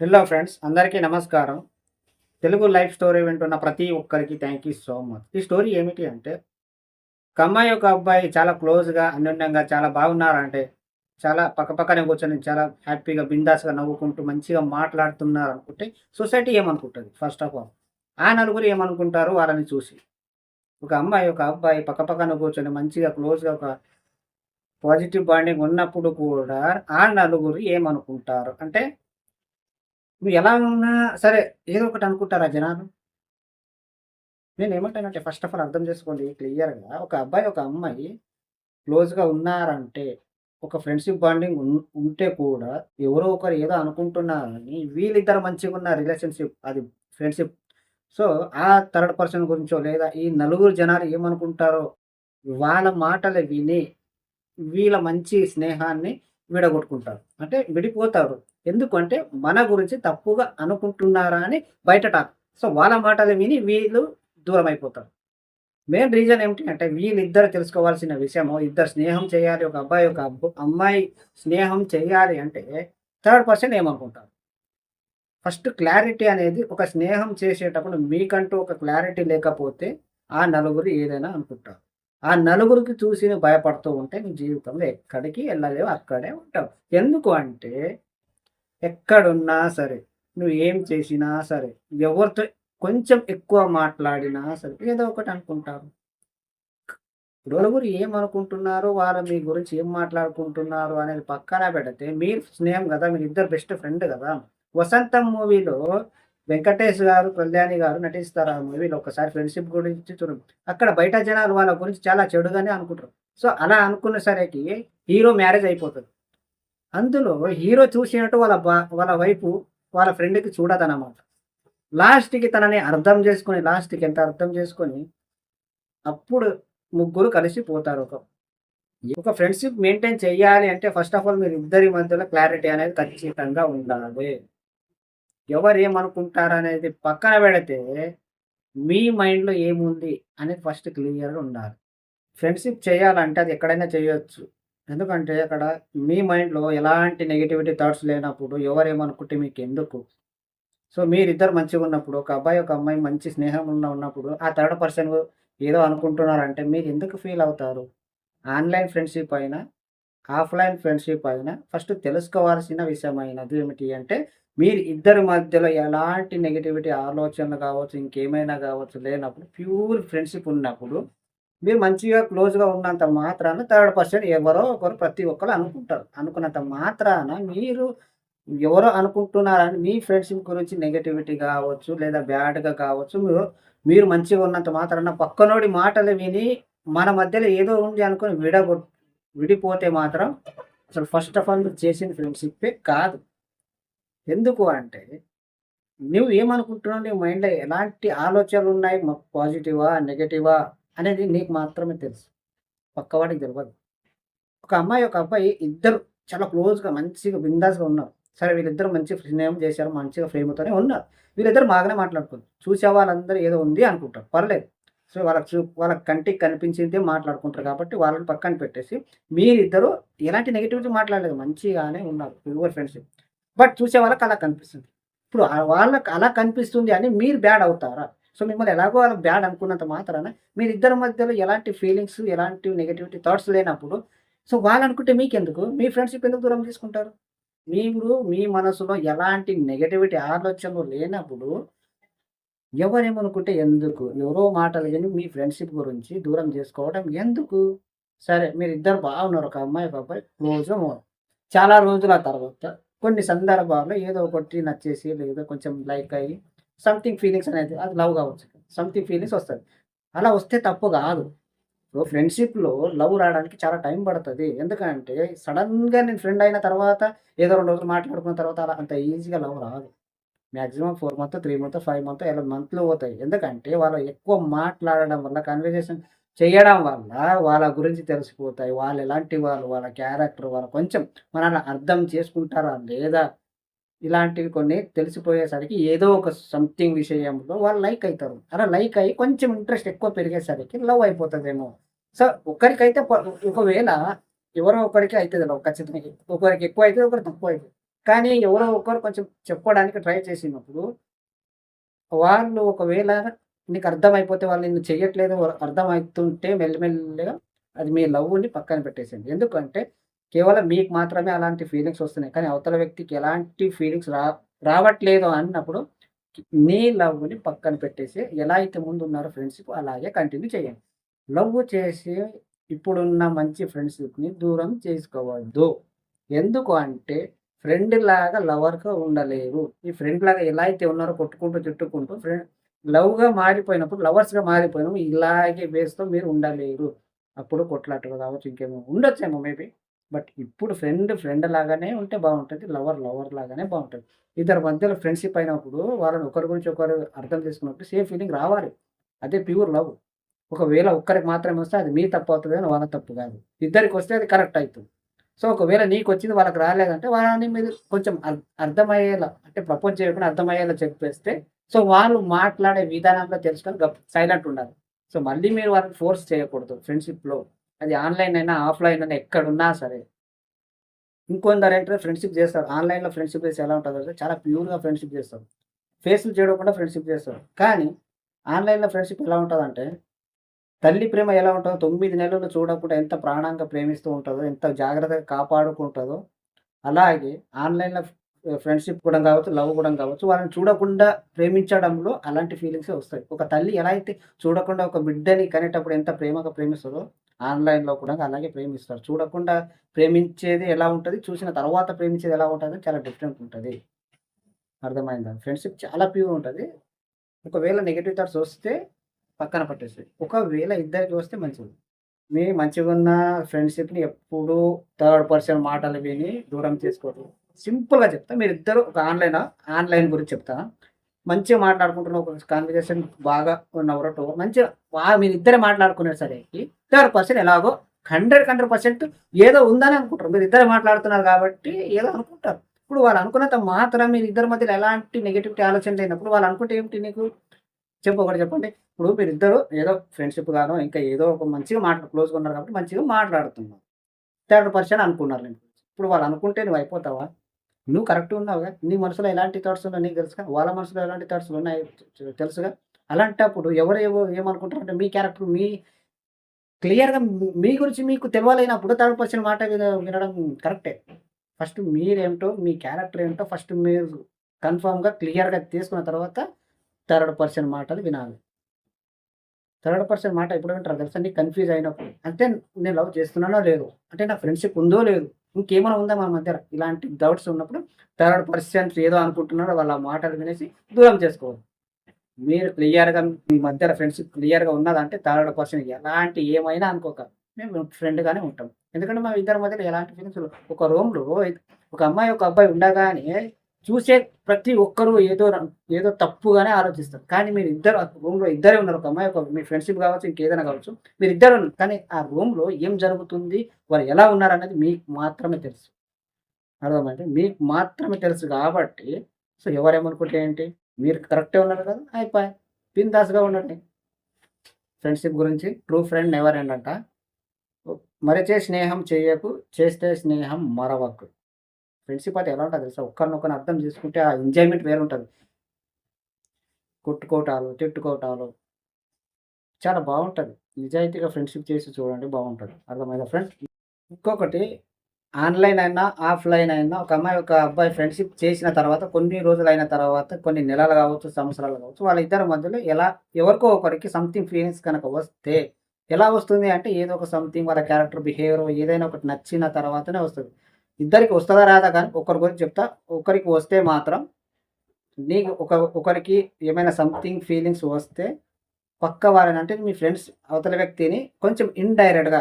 Hello friends, అందరికీ నమస్కారం. Telugu life story వింటున్న ప్రతి ఒక్కరికి థ్యాంక్ యూ సో మచ్. ఈ స్టోరీ ఏమిటి అంటే, ఒక అమ్మాయి, ఒక అబ్బాయి చాలా క్లోజ్‌గా, అన్యోన్యంగా చాలా బాగున్నారంటే, చాలా పక్కపక్కనే కూర్చొని చాలా హ్యాపీగా, బిందాస్‌గా నవ్వుకుంటూ, మంచిగా మాట్లాడుతున్నారనుకుంటే, సొసైటీ ఏమనుకుంటది ఫస్ట్ ఆఫ్ ఆల్? ఆ నలుగురు ఏమనుకుంటారు వాళ్ళని చూసి? ఒక అమ్మాయి, ఒక అబ్బాయి పక్కపక్కన కూర్చొని మంచిగా క్లోజ్‌గా ఒక పాజిటివ్ బాండింగ్ ఉన్నప్పుడు కూడా, ఆ నలుగురు ఏమనుకుంటారు? అంటే, నువ్వు ఎలా ఉన్నా సరే, ఏదో ఒకటి అనుకుంటారా జనాలు? నేనేమంటానంటే ఫస్ట్ ఆఫ్ ఆల్ అర్థం చేసుకోండి క్లియర్‌గా. ఒక అబ్బాయి, ఒక అమ్మాయి క్లోజ్‌గా ఉన్నారంటే, ఒక ఫ్రెండ్‌షిప్ బాండింగ్ ఉంటే కూడా ఎవరో ఒకరు ఏదో అనుకుంటున్నారని వీళ్ళిద్దరు మంచిగున్న రిలేషన్‌షిప్ అది ఫ్రెండ్‌షిప్. సో, ఆ థర్డ్ పర్సన్ గురించో లేదా ఈ నలుగురు జనాలు ఏమనుకుంటారో వాళ్ళ మాటలు విని వీళ్ళ మంచి స్నేహాన్ని విడగొట్టుకుంటారు. అంటే విడిపోతారు. ఎందుకంటే మన గురించి తప్పుగా అనుకుంటున్నారా అని బయట టాక్. సో, వాళ్ళ మాటలు విని వీళ్ళు దూరమైపోతారు. మెయిన్ రీజన్ ఏమిటి అంటే వీళ్ళిద్దరు తెలుసుకోవాల్సిన విషయము ఇద్దరు స్నేహం చేయాలి. ఒక అబ్బాయి, ఒక అమ్మాయి స్నేహం చేయాలి అంటే థర్డ్ పర్సన్ ఏమనుకుంటారు? ఫస్ట్ క్లారిటీ అనేది ఒక స్నేహం చేసేటప్పుడు మీకంటూ ఒక క్లారిటీ లేకపోతే ఆ నలుగురు ఏదైనా అనుకుంటారు. ఆ నలుగురికి చూసి నువ్వు భయపడుతూ ఉంటే నీ జీవితంలో ఎక్కడికి ఎళ్ళలేవు. అక్కడే ఉంటావు. ఎందుకు అంటే ఎక్కడున్నా సరే, నువ్వు ఏం చేసినా సరే, ఎవరితో కొంచెం ఎక్కువ మాట్లాడినా సరే ఏదో ఒకటి అనుకుంటారు. నలుగురు ఏమనుకుంటున్నారు? వాళ్ళు మీ గురించి ఏం మాట్లాడుకుంటున్నారు అనేది పక్కన పెడితే, మీరు స్నేహం గదా! మీరిద్దరు బెస్ట్ ఫ్రెండ్ గదా! 'వసంతం' మూవీలో వెంకటేష్ గారు, కళ్యాణి గారు నటిస్తారు ఆ మూవీలో. ఒకసారి ఫ్రెండ్‌షిప్ గురించి చూడండి. అక్కడ బయట జనాలు వాళ్ళ గురించి చాలా చెడుగానే అనుకుంటారు. సో, అలా అనుకున్న సరికి హీరో మ్యారేజ్ అయిపోతది. అందులో హీరో చూసినట్టు వాళ్ళ వైఫు వాళ్ళ ఫ్రెండ్‌కి చూడదనమాట. లాస్ట్‌కి తనని అర్థం చేసుకొని, లాస్ట్‌కి ఎంత అర్థం చేసుకొని, అప్పుడు ముగ్గురు కలిసిపోతారు. ఒక ఫ్రెండ్‌షిప్ మెయింటైన్ చేయాలి అంటే ఫస్ట్ ఆఫ్ ఆల్ మీరిద్దరి మధ్యలో క్లారిటీ అనేది ఖచ్చితంగా ఉండాలి. ఎవరేమనుకుంటారనేది పక్కన పెడితే, మీ మైండ్‌లో ఏముంది అనేది ఫస్ట్ క్లియర్‌గా ఉండాలి. ఫ్రెండ్‌షిప్ చేయాలంటే అది ఎక్కడైనా చేయొచ్చు. ఎందుకంటే అక్కడ మీ మైండ్‌లో ఎలాంటి నెగటివిటీ థాట్స్ లేనప్పుడు ఎవరేమనుకుంటే మీకెందుకు? సో, మీరిద్దరు మంచిగున్నప్పుడు, ఒక అబ్బాయి, ఒక అమ్మాయి మంచి స్నేహంలో ఉన్నప్పుడు, ఆ థర్డ్ పర్సన్ ఏదో అనుకుంటున్నారంటే మీరెందుకు ఫీల్ అవుతారు? ఆన్‌లైన్ ఫ్రెండ్‌షిప్ అయినా ఆఫ్‌లైన్ ఫ్రెండ్‌షిప్ అయినా ఫస్ట్ తెలుసుకోవాల్సిన విషయమైనది ఏమిటి అంటే, మీరు ఇద్దరి మధ్యలో ఎలాంటి నెగటివిటీ ఆలోచనలు కావచ్చు, ఇంకేమైనా కావచ్చు లేనప్పుడు ప్యూర్ ఫ్రెండ్‌షిప్ ఉన్నప్పుడు, మీరు మంచిగా క్లోజ్‌గా ఉన్నంత మాత్రాన థర్డ్ పర్సన్ ఎవరో ఒకరు ప్రతి ఒక్కళ్ళు అనుకుంటారు. అనుకున్నంత మాత్రాన మీరు ఎవరో అనుకుంటున్నారని మీ ఫ్రెండ్‌షిప్ గురించి నెగటివిటీ కావచ్చు, లేదా బ్యాడ్‌గా కావచ్చు, మీరు మంచిగా ఉన్నంత మాత్రాన పక్కనోడి మాటలు విని మన మధ్యలో ఏదో ఉంది అనుకోని విడిపోతే మాత్రం అసలు ఫస్ట్ ఆఫ్ ఆల్ నువ్వు చేసింది ఫ్రెండ్‌షిప్పే కాదు. ఎందుకు అంటే, నువ్వు ఏమనుకుంటున్నావు? నీ మైండ్‌లో ఎలాంటి ఆలోచనలున్నాయి? పాజిటివా? నెగెటివా? అనేది నీకు మాత్రమే తెలుసు. పక్కవాడికి తెలవదు. ఒక అమ్మాయి, ఒక అబ్బాయి ఇద్దరు చాలా క్లోజ్‌గా మంచిగా బిందాస్‌గా ఉన్నారు. సరే వీళ్ళిద్దరూ మంచి స్నేహం చేశారు. మంచిగా ప్రేమతోనే ఉన్నారు. వీళ్ళిద్దరూ బాగానే మాట్లాడుకున్నారు. చూసే వాళ్ళందరూ ఏదో ఉంది అనుకుంటారు. పర్లేదు. సో, వాళ్ళ కంటికి కనిపించిందే మాట్లాడుకుంటారు కాబట్టి వాళ్ళని పక్కన పెట్టేసి, మీరిద్దరూ ఎలాంటి నెగటివిటీ మాట్లాడలేదు. మంచిగానే ఉన్నారు. Pure friendship. బట్ చూసే వాళ్ళకి అలా కనిపిస్తుంది. ఇప్పుడు వాళ్ళకి అలా కనిపిస్తుంది అని మీరు బ్యాడ్ అవుతారా? సో, మిమ్మల్ని ఎలాగో అలా బ్యాడ్ అనుకున్నంత మాత్రాన మీరిద్దరి మధ్యలో ఎలాంటి ఫీలింగ్స్, ఎలాంటి నెగటివిటీ థాట్స్ లేనప్పుడు సో, వాళ్ళనుకుంటే మీకెందుకు? మీ ఫ్రెండ్‌షిప్ ఎందుకు దూరం చేసుకుంటారు? మీరు మీ మనసులో ఎలాంటి నెగటివిటీ ఆలోచనలు లేనప్పుడు ఎవరేమనుకుంటే ఎందుకు? ఎవరో మాటలు విని మీ ఫ్రెండ్‌షిప్ గురించి దూరం చేసుకోవడం ఎందుకు? సరే మీరిద్దరు బాగున్నారు. ఒక అమ్మాయి, ఒక అబ్బాయి క్లోజ్‌గా ఉన్నారు. చాలా రోజుల తర్వాత కొన్ని సందర్భాల్లో ఏదో ఒకటి నచ్చేసి లేదా కొంచెం లైక్ అయ్యి సంథింగ్ ఫీలింగ్స్ అనేది అది లవ్ కావచ్చు. సంథింగ్ ఫీలింగ్స్ వస్తది. అలా వస్తే తప్పు గాదు. ఇప్పుడు ఫ్రెండ్‌షిప్‌లో లవ్ రావడానికి చాలా టైం పడతది. ఎందుకంటే సడెన్‌గా నేను ఫ్రెండ్ అయిన తర్వాత ఏదో 2 రోజులు మాట్లాడుకున్న తర్వాత అలా అంత ఈజీగా లవ్ రాదు. మాక్సిమం 4 మంత్, 3 మంత్, 5 మంత్ ఇలా మంత్‌లు పోతాయి. ఎందుకంటే వాళ్ళు ఎక్కువ మాట్లాడడం వల్ల, కన్వర్జేషన్ చేయడం వల్ల వాళ్ళ గురించి తెలిసిపోతాయి. వాళ్ళు ఎలాంటి వాళ్ళు, వాళ్ళ క్యారెక్టర్, వాళ్ళు కొంచెం మనల్ని అర్థం చేసుకుంటారా లేదా? ఇలాంటివి కొన్ని తెలిసిపోయేసరికి ఏదో ఒక సంథింగ్ విషయంలో వాళ్ళు లైక్ అయితారు. అలా లైక్ అయ్యి కొంచెం ఇంట్రెస్ట్ ఎక్కువ పెరిగేసరికి లవ్ అయిపోతదేమో. సో, ఒకరికైతే ఒకవేళ ఎవరో ఒకరికి అయితది లవ్ ఖచ్చితంగా. ఒకరికి ఎక్కువ అయితది, ఒకరికి తక్కువ అయితది. కానీ ఎవరో ఒకరు కొంచెం చెప్పడానికి ట్రై చేసినప్పుడు, వాళ్ళు ఒకవేళ నీకు అర్థమైపోతే వాళ్ళు నిన్ను చెయ్యట్లేదు అర్థమైతుంటే మెల్లిమెల్లిగా అది మీ లవ్‌ని పక్కన పెట్టేసేయండి. ఎందుకంటే కేవలం మీకు మాత్రమే అలాంటి ఫీలింగ్స్ వస్తున్నాయి. కానీ అవతల వ్యక్తికి ఎలాంటి ఫీలింగ్స్ రావట్లేదు అన్నప్పుడు నీ లవ్‌ని పక్కన పెట్టేసి ఎలా అయితే ముందున్నారో ఫ్రెండ్‌షిప్ అలాగే కంటిన్యూ చేయండి. లవ్ చేసి ఇప్పుడున్న మంచి ఫ్రెండ్‌షిప్‌ని దూరం చేసుకోవద్దు. ఎందుకు అంటే ఫ్రెండ్‌లాగా లవర్‌గా ఉండలేరు. ఈ ఫ్రెండ్‌లాగా ఎలా అయితే ఉన్నారో కొట్టుకుంటూ, తిట్టుకుంటూ లవ్‌గా మారిపోయినప్పుడు, లవర్స్‌గా మారిపోయినప్పుడు ఇలాగే బేస్‌తో మీరు ఉండలేరు. అప్పుడు కొట్లాటలు కావచ్చు, ఇంకేమో ఉండొచ్చేమో మేబీ. బట్ ఇప్పుడు ఫ్రెండ్ లాగానే ఉంటే బావుంటది. లవర్ లాగానే బావుంటది. ఇద్దరి మధ్యలో ఫ్రెండ్‌షిప్ అయినప్పుడు వాళ్ళని ఒకరి గురించి ఒకరు అర్థం చేసుకున్నప్పుడు సేమ్ ఫీలింగ్ రావాలి. అదే ప్యూర్ లవ్. ఒకవేళ ఒక్కరికి మాత్రమే వస్తే అది మీ తప్పు అవుతది గానీ వాళ్ళ తప్పు కాదు. ఇద్దరికొస్తే అది కరెక్ట్ అయితది. సో, ఒకవేళ నీకొచ్చింది వాళ్ళకి రాలేదంటే వాళ్ళని మీరు కొంచెం అర్థమయ్యేలా అంటే ప్రపోజ్ చేయకుండా అర్థమయ్యేలా చెప్పేస్తే సో, వాళ్ళు మాట్లాడే విధానంలో తెలుసుకొని సైలెంట్ ఉండాలి. సో, మళ్ళీ మీరు వాళ్ళని ఫోర్స్ చేయకూడదు ఫ్రెండ్‌షిప్‌లో. అది ఆన్‌లైన్ అయినా, ఆఫ్‌లైన్ అయినా ఎక్కడున్నా సరే. ఇంకొందరేంటంటే ఫ్రెండ్‌షిప్ చేస్తారు. ఆన్‌లైన్‌లో ఫ్రెండ్‌షిప్ చేస్తే ఎలా ఉంటదో తెలుసా? చాలా ప్యూర్‌గా ఫ్రెండ్‌షిప్ చేస్తారు. ఫేస్‌లు చూడకుండా ఫ్రెండ్‌షిప్ చేస్తారు. కానీ ఆన్‌లైన్‌లో ఫ్రెండ్‌షిప్ ఎలా ఉంటదంటే తల్లి ప్రేమ ఎలా ఉంటదో 9 నెలలు చూడకుండా ఎంత ప్రాణంగా ప్రేమిస్తూ ఉంటదో, ఎంత జాగ్రత్తగా కాపాడుకుంటదో, అలాగే ఆన్‌లైన్‌లో ఫ్రెండ్‌షిప్ కూడా కావచ్చు, లవ్ కూడా కావచ్చు, వాళ్ళని చూడకుండా ప్రేమించడంలో అలాంటి ఫీలింగ్సే వస్తాయి. ఒక తల్లి ఎలా అయితే చూడకుండా ఒక బిడ్డని కనేటప్పుడు ఎంత ప్రేమగా ప్రేమిస్తదో, ఆన్‌లైన్‌లో కూడా అలాగే ప్రేమిస్తారు. చూడకుండా ప్రేమించేది ఎలా ఉంటది, చూసిన తర్వాత ప్రేమించేది ఎలా ఉంటది చాలా డిఫరెంట్ ఉంటది. అర్థమైందా? ఫ్రెండ్‌షిప్ చాలా ప్యూర్ ఉంటది. ఒకవేళ నెగెటివ్ థాట్స్ వస్తే పక్కన పట్టేసేయి. ఒకవేళ ఇద్దరికి వస్తే మంచిది. మీ మంచిగున్న ఫ్రెండ్‌షిప్‌ని ఎప్పుడూ థర్డ్ పర్సన్ మాటలు విని దూరం చేసుకోవద్దు. సింపుల్‌గా చెప్తా. మీరిద్దరూ ఒక ఆన్‌లైన్ గురించి చెప్తా. మంచిగా మాట్లాడుకుంటున్న ఒక కన్వర్జేషన్ బాగా నవ్వురటో మంచిగా మీరిద్దరే మాట్లాడుకున్నారు సరే, థర్డ్ పర్సన్ ఎలాగో 100% ఏదో ఉందని అనుకుంటారు. మీరిద్దరే మాట్లాడుతున్నారు కాబట్టి ఏదో అనుకుంటారు. ఇప్పుడు వాళ్ళు అనుకున్నంత మాత్రం మీరిద్దరి మధ్యలో ఎలాంటి నెగటివిటీ ఆలోచన లేనప్పుడు వాళ్ళు అనుకుంటే ఏమిటి నీకు? ఒకటి చెప్పండి. ఇప్పుడు మీరిద్దరు ఏదో ఫ్రెండ్‌షిప్ గానో, ఇంకా ఏదో ఒక మంచిగా క్లోజ్‌గా ఉన్నారు కాబట్టి మంచిగా మాట్లాడుతున్నారు. థర్డ్ పర్సన్ అనుకున్నారు నేను. ఇప్పుడు వాళ్ళు అనుకుంటే నువ్వు అయిపోతావా? నువ్వు కరెక్ట్‌గా ఉన్నావుగా. నీ మనసులో ఎలాంటి థాట్స్ ఉన్నాయో నీకు తెలుసుగా. వాళ్ళ మనసులో ఎలాంటి థాట్స్ ఉన్నాయో తెలుసుగా. అలాంటప్పుడు ఎవరు ఏమనుకుంటారంటే మీ క్యారెక్టర్ క్లియర్‌గా మీ గురించి మీకు తెలవలేనప్పుడు థర్డ్ పర్సన్ మాట వినడం కరెక్టే. ఫస్ట్ మీరేంటో, మీ క్యారెక్టర్ ఏంటో ఫస్ట్ మీరు కన్ఫర్మ్‌గా క్లియర్‌గా తీసుకున్న తర్వాత థర్డ్ పర్సన్ మాటలు వినాలి. థర్డ్ పర్సన్ మాట ఎప్పుడు వింటారో తెలుసా? నీకు కన్‌ఫ్యూజ్ అయినప్పుడు. అంటే నేను లవ్ చేస్తున్నానో లేదో? అంటే నాకు ఫ్రెండ్‌షిప్ ఉందో లేదో? ఇంకేమైనా ఉందా మన మధ్యల? ఇలాంటి డౌట్స్ ఉన్నప్పుడు థర్డ్ పర్సన్స్ ఏదో అనుకుంటున్నారో వాళ్ళ మాటలు వినేసి దూరం చేసుకోవాలి. మీరు క్లియర్‌గా మీ మధ్యల ఫ్రెండ్‌షిప్ క్లియర్‌గా ఉన్నదంటే థర్డ్ పర్సన్ ఎలాంటి ఏమైనా అనుకోక మేము ఫ్రెండ్‌గానే ఉంటాం. ఎందుకంటే మా ఇద్దరి మధ్యలో ఎలాంటి ఫీలింగ్స్ ఒక రూమ్‌లో ఒక అమ్మాయి, ఒక అబ్బాయి ఉండగానే చూసే ప్రతి ఒక్కరు ఏదో తప్పుగానే ఆలోచిస్తారు. కానీ మీరిద్దరు రూమ్‌లో ఇద్దరే ఉన్నారు. ఒక అమ్మాయి, మీ ఫ్రెండ్‌షిప్ కావచ్చు, ఇంకేదైనా కావచ్చు. మీరిద్దరు ఉన్నారు. కానీ ఆ రూమ్‌లో ఏం జరుగుతుంది? వాళ్ళు ఎలా ఉన్నారనేది మీకు మాత్రమే తెలుసు. అర్థమైందా? మీకు మాత్రమే తెలుసు కాబట్టి సో, ఎవరేమనుకుంటే ఏంటి? మీరు కరెక్టే ఉన్నారు కదా! అయిపాయే. బిందాస్‌గా ఉండండి. ఫ్రెండ్‌షిప్ గురించి ట్రూ ఫ్రెండ్ నెవర్ ఎండ్ అంట. మరిచే స్నేహం చేయకు, చేస్తే స్నేహం మరవకు. ఫ్రెండ్‌షిప్ అంటే ఎలా ఉంటదో తెలుసా? ఒకరినొకరిని అర్థం చేసుకుంటే ఆ ఎంజాయ్‌మెంట్ వేరుంటది. కొట్టుకోవటాలు, తిట్టుకోవటాలు చాలా బావుంటది. నిజాయితీగా ఫ్రెండ్‌షిప్ చేసి చూడండి బావుంటది. అర్థమైందా ఫ్రెండ్స్? ఇంకొకటి ఆన్‌లైన్ అయినా, ఆఫ్‌లైన్ అయినా ఒక అమ్మాయి, ఒక అబ్బాయి ఫ్రెండ్‌షిప్ చేసిన తర్వాత కొన్ని రోజులైన తర్వాత, కొన్ని నెలలు కావచ్చు, సంవత్సరాలు కావచ్చు, వాళ్ళిద్దరి మధ్యలో ఎవరికో ఒకరికి సంథింగ్ ఫీలింగ్స్ గనక వస్తే, ఎలా వస్తుంది అంటే ఏదో ఒక సంథింగ్ వాళ్ళ క్యారెక్టర్, బిహేవియర్ ఏదైనా ఒకటి నచ్చిన తర్వాతనే వస్తది. ఇద్దరికి వస్తదా రాదా గానీ ఒకరి గురించి చెప్తా. ఒకరికి వస్తే మాత్రం నీకు ఒకరికి ఏమైనా సంథింగ్ ఫీలింగ్స్ వస్తే పక్క వాళ్ళని అంటే మీ ఫ్రెండ్స్ అవతల వ్యక్తిని కొంచెం ఇండైరెక్ట్‌గా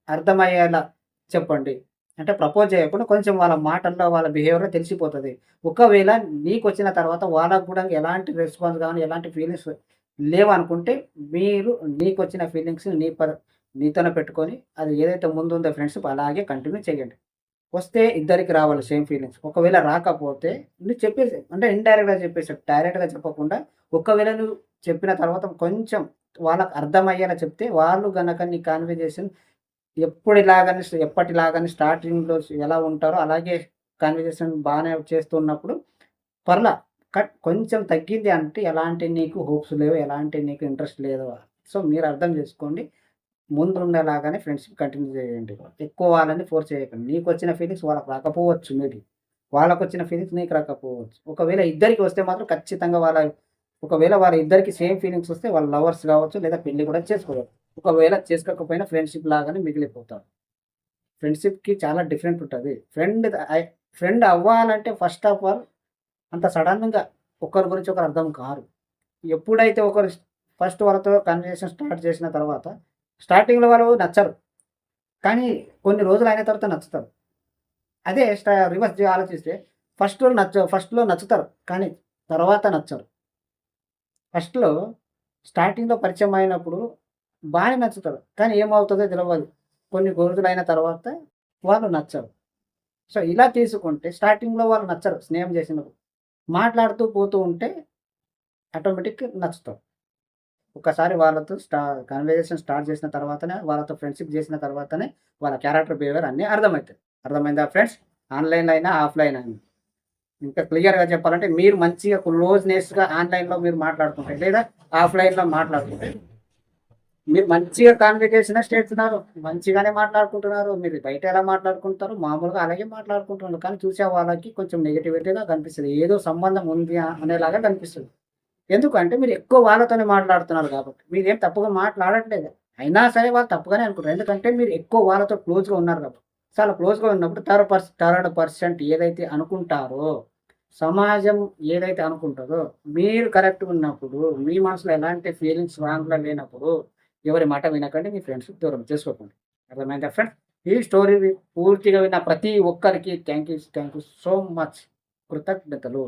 అర్థమయ్యేలా చెప్పండి. అంటే ప్రపోజ్ చేయకుండా కొంచెం వాళ్ళ మాటల్లో, వాళ్ళ బిహేవియర్‌లో తెలిసిపోతది. ఒకవేళ నీకొచ్చిన తర్వాత వాళ్ళకి గూడా ఎలాంటి రెస్పాన్స్ గాని, ఎలాంటి ఫీలింగ్స్ లేవనుకుంటే, మీరు నీకొచ్చిన ఫీలింగ్స్ నీతోనే పెట్టుకొని, అది ఏదైతే ముందుందో ఫ్రెండ్‌షిప్ అలాగే కంటిన్యూ చేయండి. వస్తే ఇద్దరికి రావాలి సేమ్ ఫీలింగ్స్. ఒకవేళ రాకపోతే నువ్వు చెప్పేసేయి. అంటే ఇండైరెక్ట్‌గా చెప్పేసేయి. డైరెక్ట్‌గా చెప్పకుండా ఒకవేళ నువ్వు చెప్పిన తర్వాత కొంచెం వాళ్ళకి అర్థమయ్యేలా చెప్తే, వాళ్ళు గనక నీ కాన్వర్జేషన్ ఎప్పటిలాగానే స్టార్టింగ్‌లో ఎలా ఉంటారో అలాగే కన్వర్జేషన్ బాగానే చేస్తున్నప్పుడు పర్లా. కొంచెం తగ్గింది అంటే ఎలాంటి నీకు హోప్స్ లేవు, ఎలాంటి నీకు ఇంట్రెస్ట్ లేదు. సో, మీరు అర్థం చేసుకోండి. ముందుండేలాగానే ఫ్రెండ్‌షిప్ కంటిన్యూ చేయండి. ఎక్కువ వాళ్ళని ఫోర్స్ చేయకండి. నీకొచ్చిన ఫీలింగ్స్ వాళ్ళకి రాకపోవచ్చు మేబీ. వాళ్ళకొచ్చిన ఫీలింగ్స్ నీకు రాకపోవచ్చు. ఒకవేళ ఇద్దరికి వస్తే మాత్రం ఖచ్చితంగా ఒకవేళ వాళ్ళ ఇద్దరికి సేమ్ ఫీలింగ్స్ వస్తే వాళ్ళు లవర్స్ కావచ్చు, లేదా పెళ్లి కూడా చేసుకోవచ్చు. ఒకవేళ చేసుకోకపోయినా ఫ్రెండ్‌షిప్ లాగానే మిగిలిపోతారు. ఫ్రెండ్‌షిప్‌కి చాలా డిఫరెంట్ ఉంటది. ఫ్రెండ్ అవ్వాలంటే ఫస్ట్ ఆఫ్ ఆల్ అంత సడెన్‌గా ఒకరి గురించి ఒకరు అర్థం కారు. ఎప్పుడైతే ఒకరు ఫస్ట్ వాళ్ళతో కన్వర్జేషన్ స్టార్ట్ చేసిన తర్వాత స్టార్టింగ్‌లో వాళ్ళు నచ్చరు. కానీ కొన్ని రోజులయిన తర్వాత నచ్చుతారు. అదే రివర్స్ ఆలోచిస్తే ఫస్ట్‌లో నచ్చుతారు. కానీ తర్వాత నచ్చరు. ఫస్ట్‌లో స్టార్టింగ్‌లో పరిచయం అయినప్పుడు బానే నచ్చుతారు. కానీ ఏమవుతదో తెలవదు. కొన్ని రోజులైన తర్వాత వాళ్ళు నచ్చరు. సో, ఇలా తీసుకుంటే స్టార్టింగ్‌లో వాళ్ళు నచ్చరు స్నేహం చేసినప్పుడు. మాట్లాడుతూ పోతూ ఉంటే ఆటోమేటిక్‌గా నచ్చుతారు. ఒక్కసారి వాళ్ళతో కన్వర్జేషన్ స్టార్ట్ చేసిన తర్వాతనే, వాళ్ళతో ఫ్రెండ్‌షిప్ చేసిన తర్వాతనే వాళ్ళ క్యారెక్టర్, బిహేవియర్ అన్నీ అర్థమైతాయి. అర్థమైందా ఫ్రెండ్స్? ఆన్‌లైన్‌లో అయినా, ఆఫ్‌లైన్ అయినా. ఇంకా క్లియర్‌గా చెప్పాలంటే మీరు మంచిగా క్లోజ్‌నెస్‌గా ఆన్‌లైన్‌లో మీరు మాట్లాడుకుంటే, లేదా ఆఫ్‌లైన్‌లో మాట్లాడుకుంటే, మీరు మంచిగా కమ్యూనికేషనే చేస్తున్నారు. మంచిగానే మాట్లాడుకుంటున్నారు. మీరు బయట ఎలా మాట్లాడుకుంటారో మామూలుగా అలాగే మాట్లాడుకుంటున్నారు. కానీ చూసే వాళ్ళకి కొంచెం నెగటివిటీగా కనిపిస్తది. ఏదో సంబంధం ఉంది అనేలాగా కనిపిస్తది. ఎందుకంటే మీరు ఎక్కువ వాళ్ళతోనే మాట్లాడుతున్నారు కాబట్టి. మీరేం తప్పుగా మాట్లాడట్లేదు. అయినా సరే వాళ్ళు తప్పుగానే అనుకుంటారు. ఎందుకంటే మీరు ఎక్కువ వాళ్ళతో క్లోజ్‌గా ఉన్నారు కాబట్టి. చాలా క్లోజ్‌గా ఉన్నప్పుడు థర్డ్ పర్సెంట్ ఏదైతే అనుకుంటారో, సమాజం ఏదైతే అనుకుంటదో, మీరు కరెక్ట్‌గా ఉన్నప్పుడు, మీ మనసులో ఎలాంటి ఫీలింగ్స్ రాంగ్‌గా లేనప్పుడు, ఎవరి మాట వినకండి. మీ ఫ్రెండ్స్‌ని దూరం చేసుకోకండి. అర్థమైందా ఫ్రెండ్స్? ఈ స్టోరీ పూర్తిగా విన్న ప్రతి ఒక్కరికి థాంక్ యూ సో మచ్. కృతజ్ఞతలు.